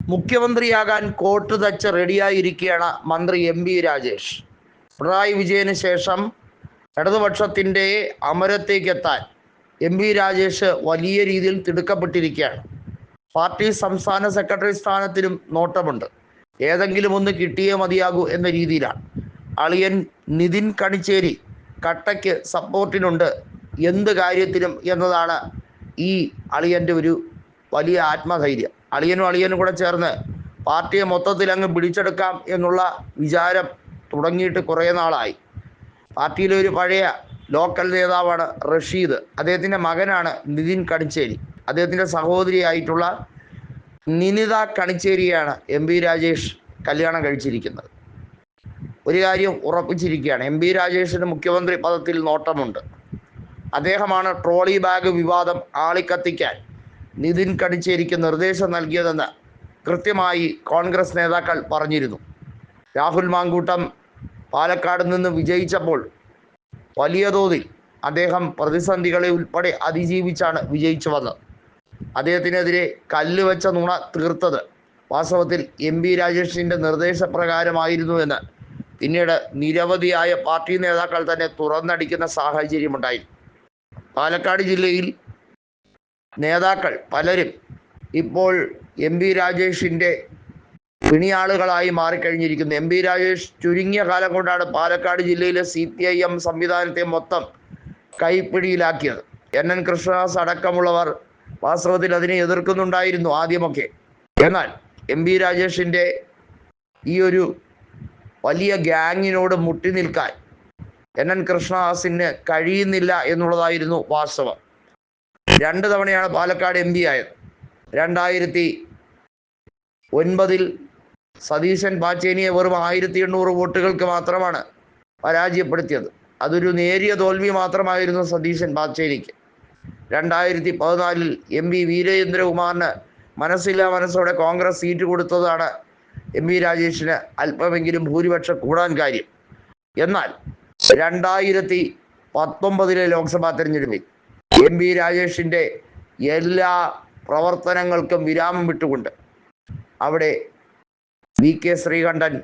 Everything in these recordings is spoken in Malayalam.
മുഖ്യമന്ത്രിയാകാൻ കോട്ട് തച്ച് റെഡിയായിരിക്കുകയാണ് മന്ത്രി എം.ബി. രാജേഷ്. പിണറായി വിജയന് ശേഷം ഇടതുപക്ഷത്തിൻ്റെ അമരത്തേക്കെത്താൻ എം.ബി. രാജേഷ് വലിയ രീതിയിൽ തിടുക്കപ്പെട്ടിരിക്കുകയാണ്. പാർട്ടി സംസ്ഥാന സെക്രട്ടറി സ്ഥാനത്തിനും നോട്ടമുണ്ട്. ഏതെങ്കിലും ഒന്ന് കിട്ടിയേ മതിയാകൂ എന്ന രീതിയിലാണ്. അളിയൻ നിതിൻ കണിച്ചേരി കട്ടയ്ക്ക് സപ്പോർട്ടിനുണ്ട് എന്ത് കാര്യത്തിനും എന്നതാണ് ഈ അളിയൻ്റെ ഒരു വലിയ ആത്മധൈര്യം. അളിയനും കൂടെ ചേർന്ന് പാർട്ടിയെ മൊത്തത്തിൽ അങ്ങ് പിടിച്ചെടുക്കാം എന്നുള്ള വിചാരം തുടങ്ങിയിട്ട് കുറേ നാളായി. പാർട്ടിയിലെ ഒരു പഴയ ലോക്കൽ നേതാവാണ് റഷീദ്. അദ്ദേഹത്തിൻ്റെ മകനാണ് നിതിൻ കണിച്ചേരി. അദ്ദേഹത്തിൻ്റെ സഹോദരിയായിട്ടുള്ള നിനിത കണിച്ചേരിയാണ് എം.ബി. രാജേഷ് കല്യാണം കഴിച്ചിരിക്കുന്നത്. ഒരു കാര്യം ഉറപ്പിച്ചിരിക്കുകയാണ്, എം.ബി. രാജേഷിന് മുഖ്യമന്ത്രി പദത്തിൽ നോട്ടമുണ്ട്. അദ്ദേഹമാണ് ട്രോളി ബാഗ് വിവാദം ആളിക്കത്തിക്കാൻ നിതിൻ കണിച്ചേരിക്ക് നിർദ്ദേശം നൽകിയതെന്ന് കൃത്യമായി കോൺഗ്രസ് നേതാക്കൾ പറഞ്ഞിരുന്നു. രാഹുൽ മാങ്കൂട്ടം പാലക്കാട് നിന്ന് വിജയിച്ചപ്പോൾ വലിയ തോതിൽ അദ്ദേഹം പ്രതിസന്ധികളെ ഉൾപ്പെടെ അതിജീവിച്ചാണ് വിജയിച്ചു വന്നത്. അദ്ദേഹത്തിനെതിരെ കല്ല് വെച്ച നുണ തീർത്തത് വാസ്തവത്തിൽ എം.ബി. രാജേഷിൻ്റെ നിർദ്ദേശപ്രകാരമായിരുന്നുവെന്ന് പിന്നീട് നിരവധിയായ പാർട്ടി നേതാക്കൾ തന്നെ തുറന്നടിക്കുന്ന സാഹചര്യമുണ്ടായി. പാലക്കാട് ജില്ലയിൽ നേതാക്കൾ പലരും ഇപ്പോൾ എം.ബി. രാജേഷിൻ്റെ പിണിയാളുകളായി മാറിക്കഴിഞ്ഞിരിക്കുന്നു. എം.ബി. രാജേഷ് ചുരുങ്ങിയ കാലം കൊണ്ടാണ് പാലക്കാട് ജില്ലയിലെ CPIM സംവിധാനത്തെ മൊത്തം കൈപ്പിടിയിലാക്കിയത്. NN കൃഷ്ണദാസ് അടക്കമുള്ളവർ വാസ്തവത്തിൽ അതിനെ എതിർക്കുന്നുണ്ടായിരുന്നു ആദ്യമൊക്കെ. എന്നാൽ എം.ബി. രാജേഷിൻ്റെ ഈ ഒരു വലിയ ഗ്യാങ്ങിനോട് മുട്ടി നിൽക്കാൻ NN കൃഷ്ണദാസിന് കഴിയുന്നില്ല എന്നുള്ളതായിരുന്നു വാസ്തവം. 2 തവണയാണ് പാലക്കാട് MP ആയത്. 2009 സതീശൻ പാച്ചേനിയെ വെറും 1800 വോട്ടുകൾക്ക് മാത്രമാണ് പരാജയപ്പെടുത്തിയത്. അതൊരു നേരിയ തോൽവി മാത്രമായിരുന്നു സതീശൻ പാച്ചേനിക്ക്. 2014 MP വീരേന്ദ്രകുമാറിന് മനസ്സോടെ കോൺഗ്രസ് സീറ്റ് കൊടുത്തതാണ് എം.ബി. രാജേഷിന് അല്പമെങ്കിലും ഭൂരിപക്ഷം കൂടാൻ കാര്യം. എന്നാൽ 2019 ലോക്സഭാ തെരഞ്ഞെടുപ്പിൽ എം.ബി. രാജേഷിൻ്റെ എല്ലാ പ്രവർത്തനങ്ങൾക്കും വിരാമം വിട്ടുകൊണ്ട് അവിടെ VK ശ്രീകണ്ഠൻ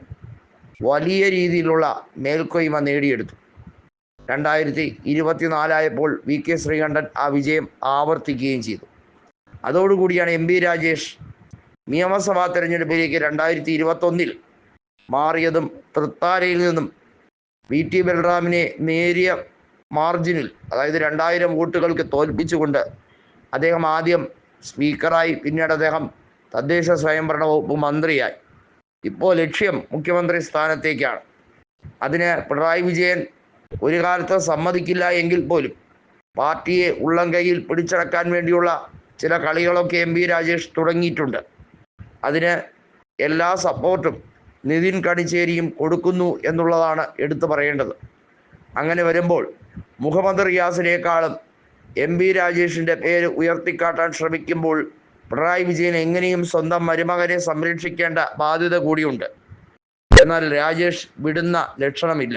വലിയ രീതിയിലുള്ള മേൽക്കൊയ്മ നേടിയെടുത്തു. 2024 VK ശ്രീകണ്ഠൻ ആ വിജയം ആവർത്തിക്കുകയും ചെയ്തു. അതോടുകൂടിയാണ് എം.ബി. രാജേഷ് നിയമസഭാ തെരഞ്ഞെടുപ്പിലേക്ക് 2021 മാറിയതും തൃത്താലയിൽ നിന്നും VT ബൽറാമിനെ നേരിയ മാർജിനിൽ, അതായത് 2000 വോട്ടുകൾക്ക് തോൽപ്പിച്ചുകൊണ്ട് അദ്ദേഹം ആദ്യം സ്പീക്കറായി, പിന്നീട് അദ്ദേഹം തദ്ദേശ സ്വയംഭരണ വകുപ്പ് മന്ത്രിയായി. ഇപ്പോൾ ലക്ഷ്യം മുഖ്യമന്ത്രി സ്ഥാനത്തേക്കാണ്. അതിന് പിണറായി വിജയൻ ഒരു കാലത്ത് സമ്മതിക്കില്ല എങ്കിൽ പോലും പാർട്ടിയെ ഉള്ളം കൈയിൽ പിടിച്ചടക്കാൻ വേണ്ടിയുള്ള ചില കളികളൊക്കെ എം.ബി. രാജേഷ് തുടങ്ങിയിട്ടുണ്ട്. അതിന് എല്ലാ സപ്പോർട്ടും നിതിൻ കണിച്ചേരിയും കൊടുക്കുന്നു എന്നുള്ളതാണ് എടുത്തു പറയേണ്ടത്. അങ്ങനെ വരുമ്പോൾ മുഹമ്മദ് റിയാസിനേക്കാളും എം.ബി. രാജേഷിൻ്റെ പേര് ഉയർത്തിക്കാട്ടാൻ ശ്രമിക്കുമ്പോൾ പിണറായി വിജയൻ എങ്ങനെയും സ്വന്തം മരുമകനെ സംരക്ഷിക്കേണ്ട ബാധ്യത കൂടിയുണ്ട്. എന്നാൽ രാജേഷ് വിടുന്ന ലക്ഷണമില്ല.